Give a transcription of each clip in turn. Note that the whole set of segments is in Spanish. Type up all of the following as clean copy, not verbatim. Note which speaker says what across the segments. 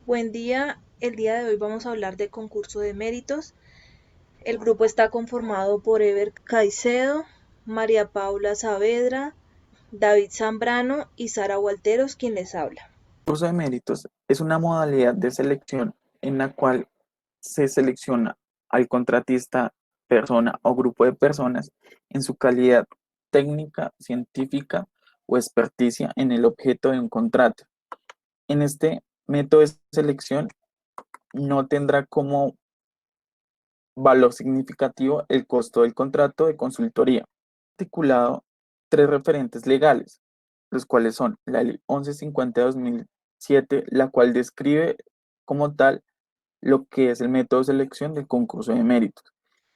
Speaker 1: Buen día, el día de hoy vamos a hablar de concurso de méritos. El grupo está conformado por Ever Caicedo, María Paula Saavedra, David Zambrano y Sara Walteros, quien les habla.
Speaker 2: Curso de méritos es una modalidad de selección en la cual se selecciona al contratista, persona o grupo de personas en su calidad técnica, científica o experticia en el objeto de un contrato. En este método de selección no tendrá como valor significativo el costo del contrato de consultoría. Articulado tres referentes legales, los cuales son la Ley 1150 de 2007, la cual describe como tal lo que es el método de selección del concurso de méritos,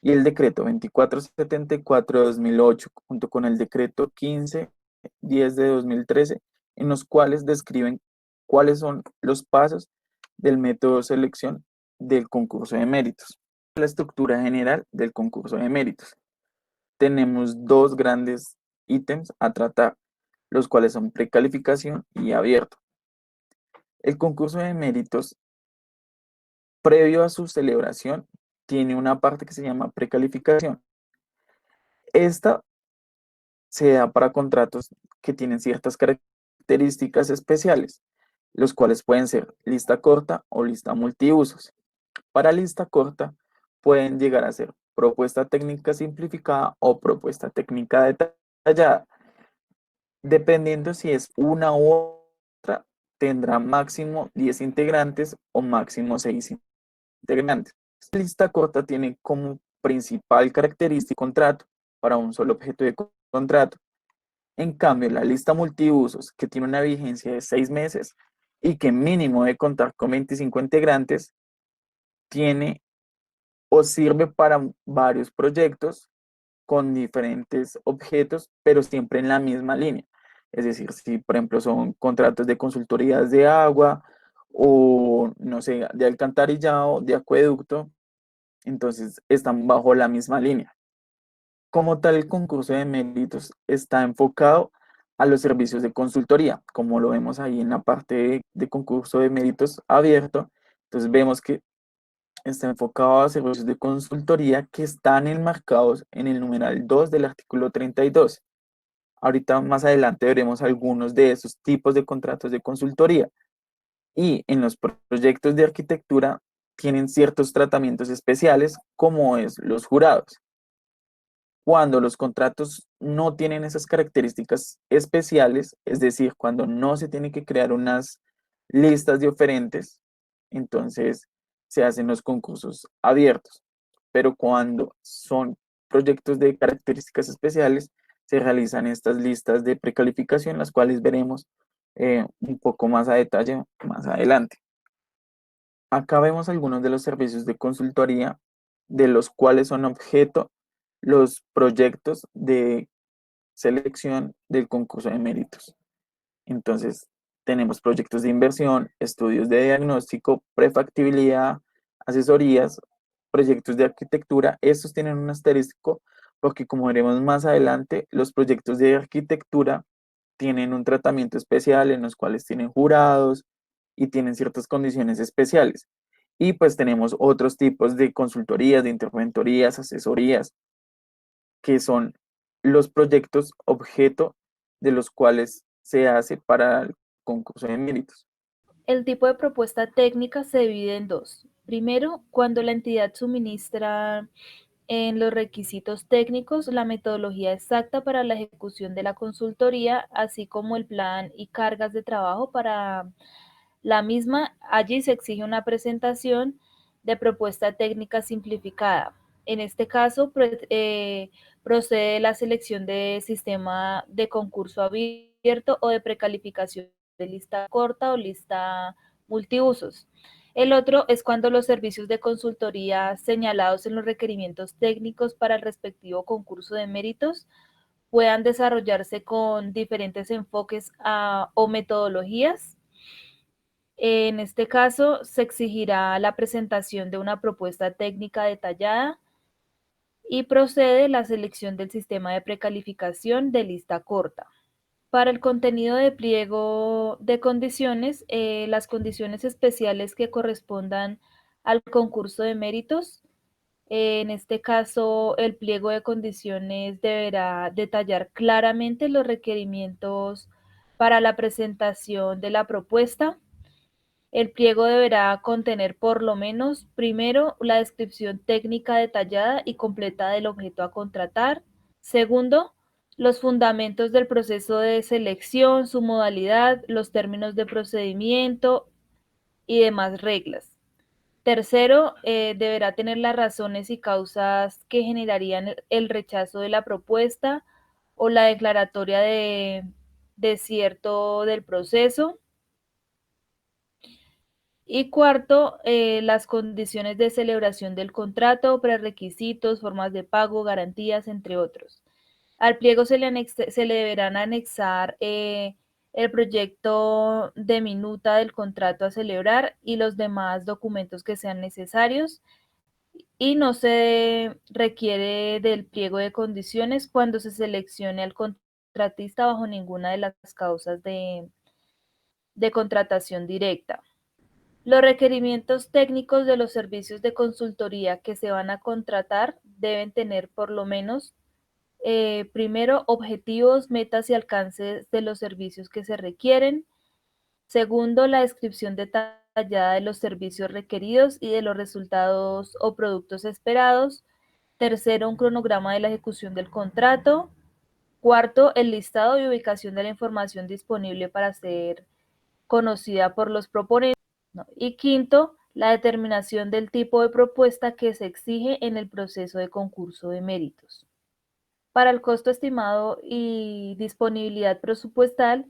Speaker 2: y el decreto 2474 de 2008, junto con el decreto 1510 de 2013, en los cuales describen cuáles son los pasos del método de selección del concurso de méritos. La estructura general del concurso de méritos. Tenemos dos grandes ítems a tratar, los cuales son precalificación y abierto. El concurso de méritos, previo a su celebración, tiene una parte que se llama precalificación. Esta se da para contratos que tienen ciertas características especiales, los cuales pueden ser lista corta o lista multiusos. Para lista corta pueden llegar a ser propuesta técnica simplificada o propuesta técnica detallada. Dependiendo si es una u otra, tendrá máximo 10 integrantes o máximo 6 integrantes. Esta lista corta tiene como principal característica contrato para un solo objeto de contrato. En cambio, la lista multiusos, que tiene una vigencia de 6 meses y que mínimo debe contar con 25 integrantes, tiene o sirve para varios proyectos con diferentes objetos, pero siempre en la misma línea. Es decir, si por ejemplo son contratos de consultorías de agua o no sé, de alcantarillado, de acueducto, entonces están bajo la misma línea. Como tal, el concurso de méritos está enfocado a los servicios de consultoría, como lo vemos ahí en la parte de concurso de méritos abierto. Entonces vemos que está enfocado a servicios de consultoría que están enmarcados en el numeral 2 del artículo 32. Ahorita más adelante veremos algunos de esos tipos de contratos de consultoría. Y en los proyectos de arquitectura tienen ciertos tratamientos especiales, como es los jurados. Cuando los contratos no tienen esas características especiales, es decir, cuando no se tiene que crear unas listas de oferentes, entonces se hacen los concursos abiertos. Pero cuando son proyectos de características especiales, se realizan estas listas de precalificación, las cuales veremos un poco más a detalle más adelante. Acá vemos algunos de los servicios de consultoría de los cuales son objeto los proyectos de selección del concurso de méritos. Entonces, tenemos proyectos de inversión, estudios de diagnóstico, prefactibilidad, asesorías, proyectos de arquitectura. Estos tienen un asterisco porque, como veremos más adelante, los proyectos de arquitectura tienen un tratamiento especial en los cuales tienen jurados y tienen ciertas condiciones especiales. Y pues tenemos otros tipos de consultorías, de interventorías, asesorías, que son los proyectos objeto de los cuales se hace para el concurso de méritos.
Speaker 3: El tipo de propuesta técnica se divide en dos. Primero, cuando la entidad suministra en los requisitos técnicos la metodología exacta para la ejecución de la consultoría, así como el plan y cargas de trabajo para la misma. Allí se exige una presentación de propuesta técnica simplificada. En este caso, procede la selección de sistema de concurso abierto o de precalificación de lista corta o lista multiusos. El otro es cuando los servicios de consultoría señalados en los requerimientos técnicos para el respectivo concurso de méritos puedan desarrollarse con diferentes enfoques o metodologías. En este caso, se exigirá la presentación de una propuesta técnica detallada y procede la selección del sistema de precalificación de lista corta. Para el contenido de pliego de condiciones, las condiciones especiales que correspondan al concurso de méritos. En este caso, el pliego de condiciones deberá detallar claramente los requerimientos para la presentación de la propuesta. El pliego deberá contener por lo menos, primero, la descripción técnica detallada y completa del objeto a contratar. Segundo, los fundamentos del proceso de selección, su modalidad, los términos de procedimiento y demás reglas. Tercero, deberá tener las razones y causas que generarían el rechazo de la propuesta o la declaratoria de desierto del proceso. Y cuarto, las condiciones de celebración del contrato, prerequisitos, formas de pago, garantías, entre otros. Al pliego se le deberán anexar el proyecto de minuta del contrato a celebrar y los demás documentos que sean necesarios, y no se requiere del pliego de condiciones cuando se seleccione al contratista bajo ninguna de las causas de contratación directa. Los requerimientos técnicos de los servicios de consultoría que se van a contratar deben tener por lo menos, primero, objetivos, metas y alcances de los servicios que se requieren. Segundo, la descripción detallada de los servicios requeridos y de los resultados o productos esperados. Tercero, un cronograma de la ejecución del contrato. Cuarto, el listado y ubicación de la información disponible para ser conocida por los proponentes. ¿No? Y quinto, la determinación del tipo de propuesta que se exige en el proceso de concurso de méritos. Para el costo estimado y disponibilidad presupuestal,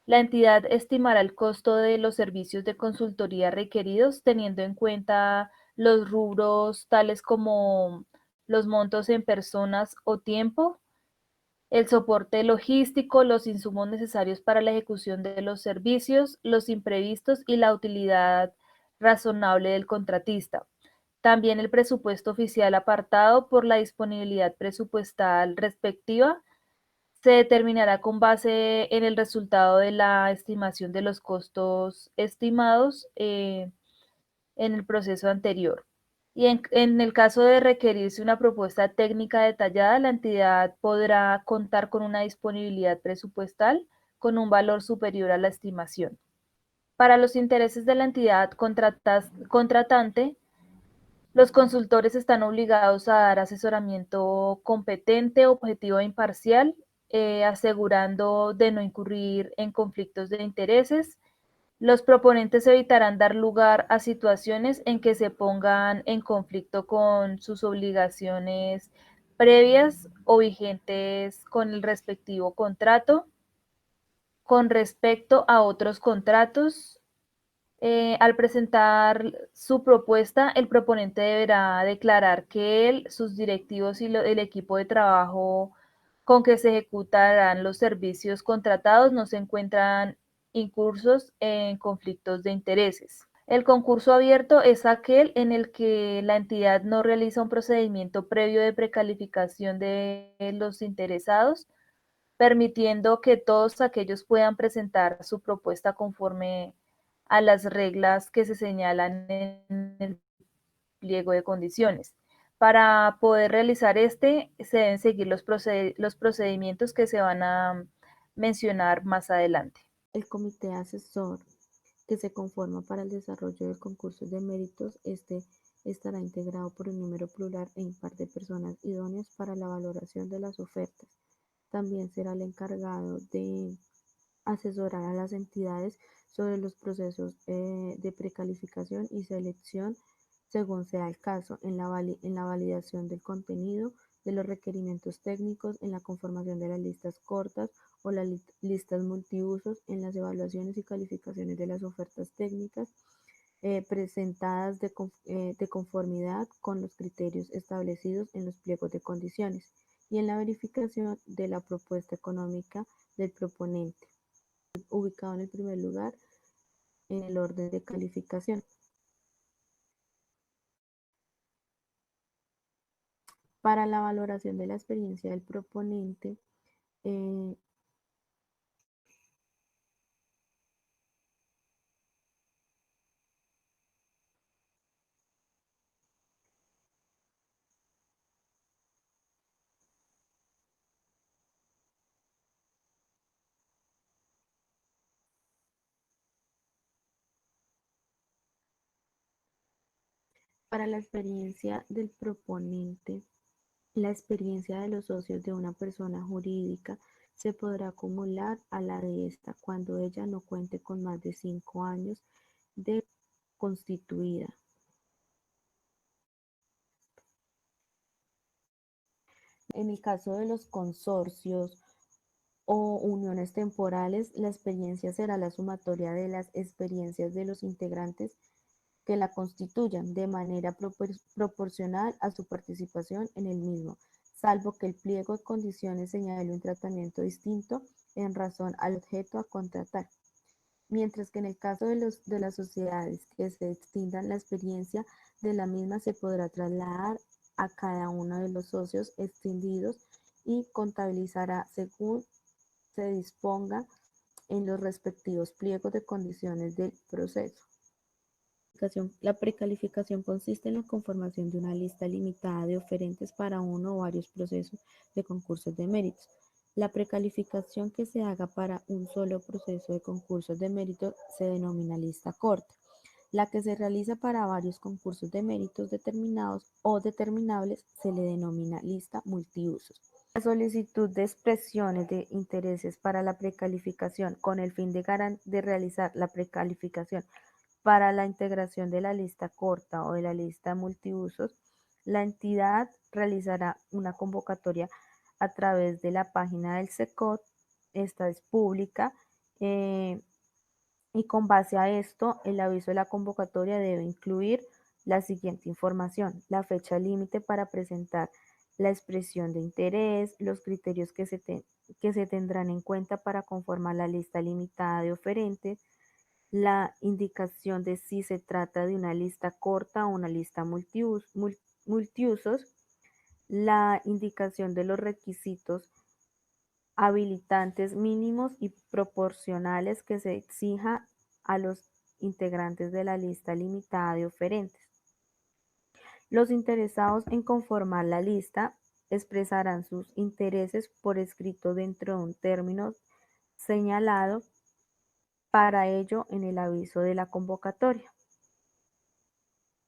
Speaker 3: la entidad estimará el costo de los servicios de consultoría requeridos teniendo en cuenta los rubros tales como los montos en personas o tiempo, el soporte logístico, los insumos necesarios para la ejecución de los servicios, los imprevistos y la utilidad razonable del contratista. También el presupuesto oficial apartado por la disponibilidad presupuestal respectiva se determinará con base en el resultado de la estimación de los costos estimados en el proceso anterior. Y en el caso de requerirse una propuesta técnica detallada, la entidad podrá contar con una disponibilidad presupuestal con un valor superior a la estimación. Para los intereses de la entidad contratante, los consultores están obligados a dar asesoramiento competente, objetivo e imparcial, asegurando de no incurrir en conflictos de intereses. Los proponentes evitarán dar lugar a situaciones en que se pongan en conflicto con sus obligaciones previas o vigentes con el respectivo contrato. Con respecto a otros contratos, al presentar su propuesta, el proponente deberá declarar que él, sus directivos y el equipo de trabajo con que se ejecutarán los servicios contratados no se encuentran incursos en conflictos de intereses. El concurso abierto es aquel en el que la entidad no realiza un procedimiento previo de precalificación de los interesados, permitiendo que todos aquellos puedan presentar su propuesta conforme a las reglas que se señalan en el pliego de condiciones. Para poder realizar se deben seguir los procedimientos que se van a mencionar más adelante.
Speaker 4: El comité asesor que se conforma para el desarrollo del concurso de méritos, estará integrado por un número plural e impar de personas idóneas para la valoración de las ofertas. También será el encargado de asesorar a las entidades sobre los procesos de precalificación y selección según sea el caso, en la validación del contenido de los requerimientos técnicos, en la conformación de las listas cortas o las listas multiusos, en las evaluaciones y calificaciones de las ofertas técnicas presentadas de conformidad con los criterios establecidos en los pliegos de condiciones y en la verificación de la propuesta económica del proponente, ubicado en el primer lugar en el orden de calificación. Para la valoración de la experiencia del proponente, Para la experiencia del proponente, la experiencia de los socios de una persona jurídica se podrá acumular a la de esta cuando ella no cuente con más de 5 años de constituida. En el caso de los consorcios o uniones temporales, la experiencia será la sumatoria de las experiencias de los integrantes que la constituyan de manera proporcional a su participación en el mismo, salvo que el pliego de condiciones señale un tratamiento distinto en razón al objeto a contratar. Mientras que en el caso de las sociedades que se extindan, la experiencia de la misma se podrá trasladar a cada uno de los socios extinguidos y contabilizará según se disponga en los respectivos pliegos de condiciones del proceso. La precalificación consiste en la conformación de una lista limitada de oferentes para uno o varios procesos de concursos de méritos. La precalificación que se haga para un solo proceso de concursos de méritos se denomina lista corta. La que se realiza para varios concursos de méritos determinados o determinables se le denomina lista multiusos. La solicitud de expresiones de intereses para la precalificación con el fin de realizar la precalificación para la integración de la lista corta o de la lista multiusos, la entidad realizará una convocatoria a través de la página del SECOT. Esta es pública y con base a esto, el aviso de la convocatoria debe incluir la siguiente información: la fecha límite para presentar la expresión de interés, los criterios que se tendrán en cuenta para conformar la lista limitada de oferentes, la indicación de si se trata de una lista corta o una lista multiusos, la indicación de los requisitos habilitantes mínimos y proporcionales que se exija a los integrantes de la lista limitada de oferentes. Los interesados en conformar la lista expresarán sus intereses por escrito dentro de un término señalado para ello en el aviso de la convocatoria.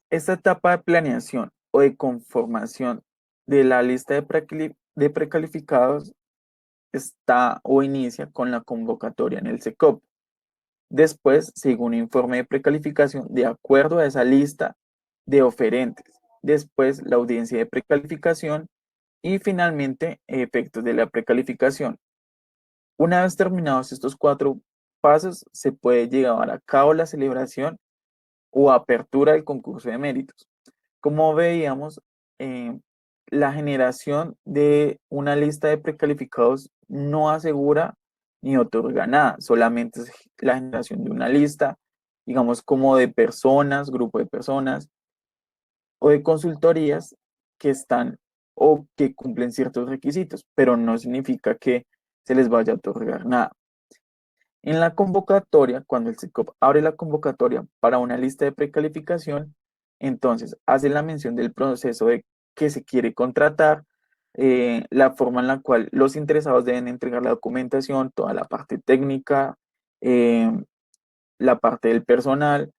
Speaker 2: Esta etapa de planeación o de conformación de la lista de precalificados está o inicia con la convocatoria en el SECOP. Después, según un informe de precalificación de acuerdo a esa lista de oferentes. Después, la audiencia de precalificación y finalmente, efectos de la precalificación. Una vez terminados estos 4 pasos, se puede llevar a cabo la celebración o apertura del concurso de méritos. Como veíamos, la generación de una lista de precalificados no asegura ni otorga nada, solamente es la generación de una lista, digamos como de personas, grupo de personas o de consultorías que están o que cumplen ciertos requisitos, pero no significa que se les vaya a otorgar nada. En la convocatoria, cuando el SECOP abre la convocatoria para una lista de precalificación, entonces hace la mención del proceso de que se quiere contratar, la forma en la cual los interesados deben entregar la documentación, toda la parte técnica, la parte del personal,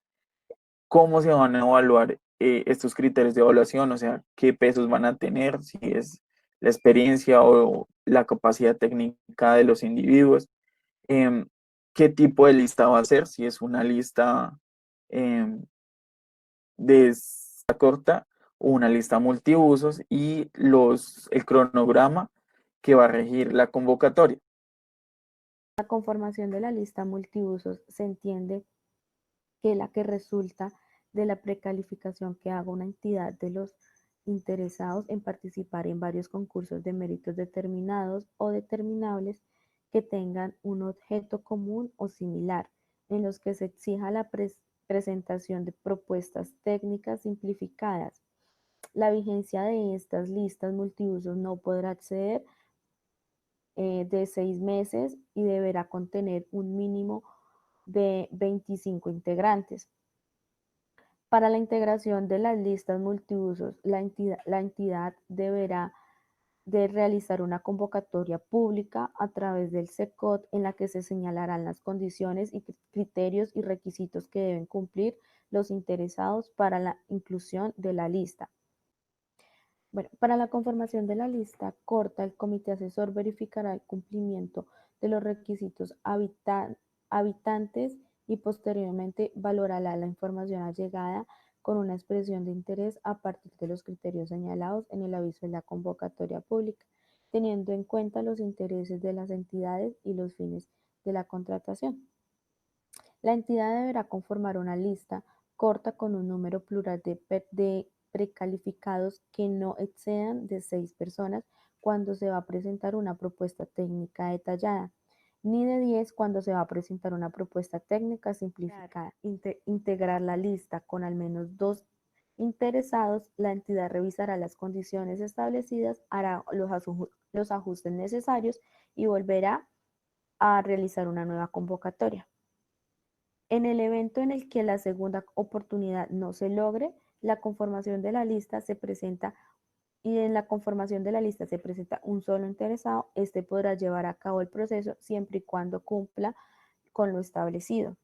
Speaker 2: cómo se van a evaluar estos criterios de evaluación, o sea, qué pesos van a tener, si es la experiencia o la capacidad técnica de los individuos. Qué tipo de lista va a ser, si es una lista de lista corta o una lista multiusos y el cronograma que va a regir la convocatoria.
Speaker 4: La conformación de la lista multiusos se entiende que la que resulta de la precalificación que haga una entidad de los interesados en participar en varios concursos de méritos determinados o determinables que tengan un objeto común o similar, en los que se exija la presentación de propuestas técnicas simplificadas. La vigencia de estas listas multiusos no podrá exceder de 6 meses y deberá contener un mínimo de 25 integrantes. Para la integración de las listas multiusos, la entidad deberá de realizar una convocatoria pública a través del SECOT en la que se señalarán las condiciones y criterios y requisitos que deben cumplir los interesados para la inclusión de la lista. Bueno, para la conformación de la lista corta, el comité asesor verificará el cumplimiento de los requisitos habitantes y posteriormente valorará la información allegada con una expresión de interés a partir de los criterios señalados en el aviso de la convocatoria pública, teniendo en cuenta los intereses de las entidades y los fines de la contratación. La entidad deberá conformar una lista corta con un número plural de precalificados que no excedan de 6 personas cuando se va a presentar una propuesta técnica detallada, ni de 10 cuando se va a presentar una propuesta técnica simplificada. Integrar la lista con al menos 2 interesados, la entidad revisará las condiciones establecidas, hará los ajustes necesarios y volverá a realizar una nueva convocatoria. En el evento en el que la segunda oportunidad no se logre, la conformación de la lista se presenta y en la conformación de la lista se presenta un solo interesado, este podrá llevar a cabo el proceso siempre y cuando cumpla con lo establecido.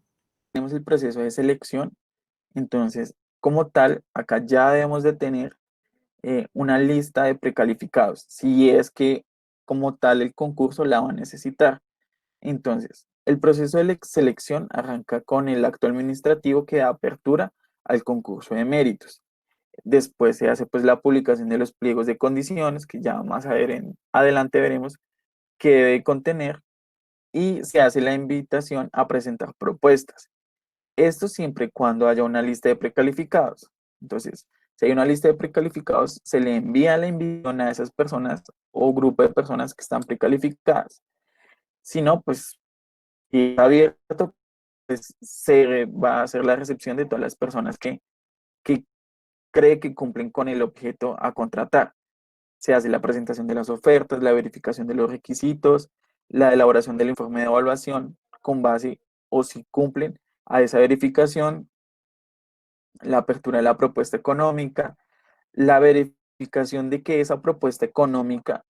Speaker 2: Tenemos el proceso de selección, entonces, como tal, acá ya debemos de tener una lista de precalificados, si es que como tal el concurso la va a necesitar. Entonces, el proceso de selección arranca con el acto administrativo que da apertura al concurso de méritos. Después se hace pues la publicación de los pliegos de condiciones, que ya más adelante veremos qué debe contener, y se hace la invitación a presentar propuestas. Esto siempre y cuando haya una lista de precalificados. Entonces, si hay una lista de precalificados, se le envía la invitación a esas personas o grupo de personas que están precalificadas. Si no, pues, si está abierto, pues se va a hacer la recepción de todas las personas que cree que cumplen con el objeto a contratar. Se hace la presentación de las ofertas, la verificación de los requisitos, la elaboración del informe de evaluación con base o si cumplen a esa verificación, la apertura de la propuesta económica, la verificación de que esa propuesta económica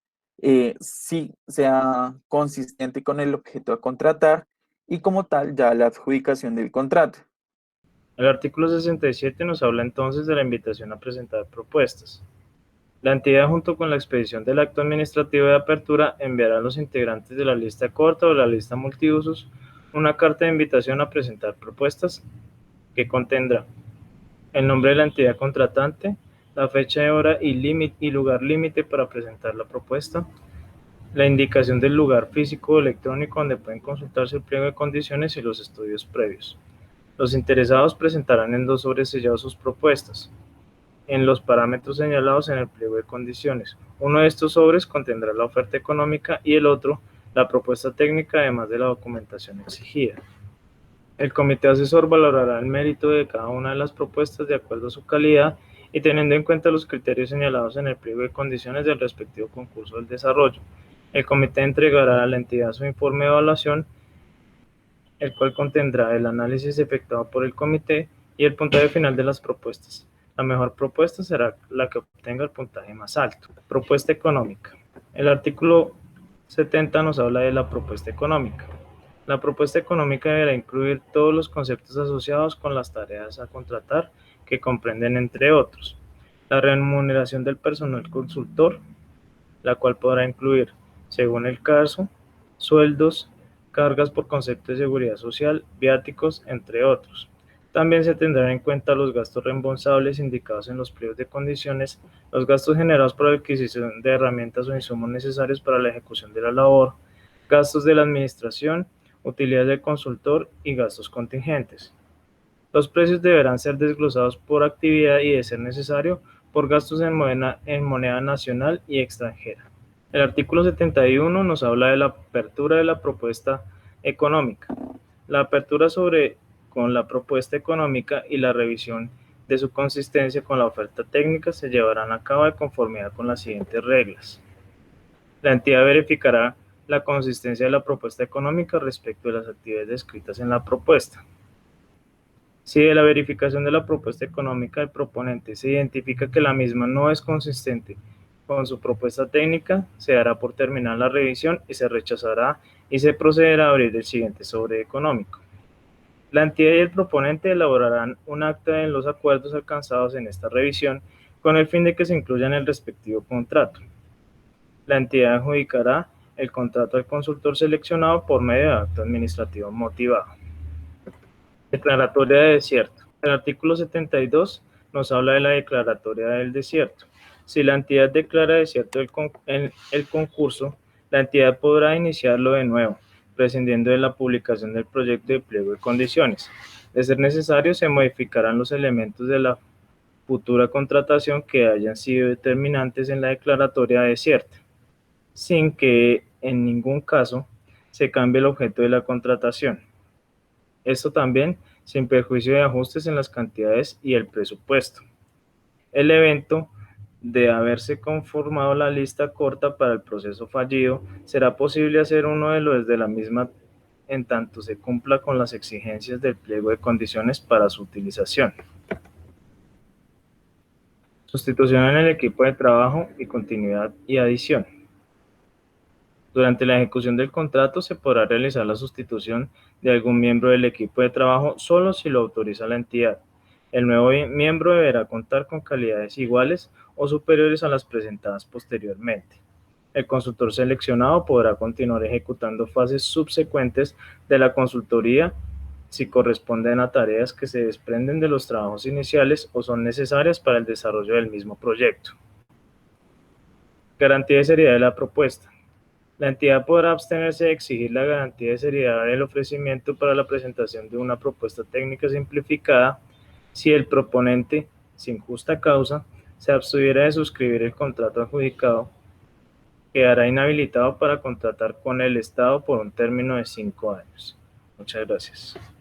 Speaker 2: sí sea consistente con el objeto a contratar y como tal ya la adjudicación del contrato.
Speaker 5: El artículo 67 nos habla entonces de la invitación a presentar propuestas. La entidad, junto con la expedición del acto administrativo de apertura, enviará a los integrantes de la lista corta o la lista multiusos una carta de invitación a presentar propuestas que contendrá el nombre de la entidad contratante, la fecha de hora y lugar límite para presentar la propuesta, la indicación del lugar físico o electrónico donde pueden consultarse el pliego de condiciones y los estudios previos. Los interesados presentarán en 2 sobres sellados sus propuestas, en los parámetros señalados en el pliego de condiciones. Uno de estos sobres contendrá la oferta económica y el otro la propuesta técnica, además de la documentación exigida. El comité asesor valorará el mérito de cada una de las propuestas de acuerdo a su calidad y teniendo en cuenta los criterios señalados en el pliego de condiciones del respectivo concurso del desarrollo. El comité entregará a la entidad su informe de evaluación, el cual contendrá el análisis efectuado por el comité y el puntaje final de las propuestas. La mejor propuesta será la que obtenga el puntaje más alto. Propuesta económica. El artículo 70 nos habla de la propuesta económica. La propuesta económica deberá incluir todos los conceptos asociados con las tareas a contratar, que comprenden, entre otros, la remuneración del personal consultor, la cual podrá incluir, según el caso, sueldos, cargas por concepto de seguridad social, viáticos, entre otros. También se tendrán en cuenta los gastos reembolsables indicados en los pliegos de condiciones, los gastos generados por la adquisición de herramientas o insumos necesarios para la ejecución de la labor, gastos de la administración, utilidades del consultor y gastos contingentes. Los precios deberán ser desglosados por actividad y, de ser necesario, por gastos en moneda nacional y extranjera. El artículo 71 nos habla de la apertura de la propuesta económica. La apertura con la propuesta económica y la revisión de su consistencia con la oferta técnica se llevarán a cabo de conformidad con las siguientes reglas. La entidad verificará la consistencia de la propuesta económica respecto de las actividades descritas en la propuesta. Si de la verificación de la propuesta económica del proponente se identifica que la misma no es consistente con su propuesta técnica, se dará por terminada la revisión y se rechazará y se procederá a abrir el siguiente sobre económico. La entidad y el proponente elaborarán un acta de los acuerdos alcanzados en esta revisión con el fin de que se incluya en el respectivo contrato. La entidad adjudicará el contrato al consultor seleccionado por medio de acto administrativo motivado. Declaratoria de desierto. El artículo 72 nos habla de la declaratoria del desierto. Si la entidad declara desierto el concurso, la entidad podrá iniciarlo de nuevo, prescindiendo de la publicación del proyecto de pliego de condiciones. De ser necesario, se modificarán los elementos de la futura contratación que hayan sido determinantes en la declaratoria de desierto, sin que en ningún caso se cambie el objeto de la contratación. Esto también sin perjuicio de ajustes en las cantidades y el presupuesto. El evento de haberse conformado la lista corta para el proceso fallido, será posible hacer uno de los de la misma en tanto se cumpla con las exigencias del pliego de condiciones para su utilización. Sustitución en el equipo de trabajo y continuidad y adición. Durante la ejecución del contrato se podrá realizar la sustitución de algún miembro del equipo de trabajo solo si lo autoriza la entidad. El nuevo miembro deberá contar con calidades iguales o superiores a las presentadas posteriormente. El consultor seleccionado podrá continuar ejecutando fases subsecuentes de la consultoría si corresponden a tareas que se desprenden de los trabajos iniciales o son necesarias para el desarrollo del mismo proyecto. Garantía de seriedad de la propuesta. La entidad podrá abstenerse de exigir la garantía de seriedad del ofrecimiento para la presentación de una propuesta técnica simplificada si el proponente, sin justa causa, se abstuviera de suscribir el contrato adjudicado, quedará inhabilitado para contratar con el Estado por un término de 5 años. Muchas gracias.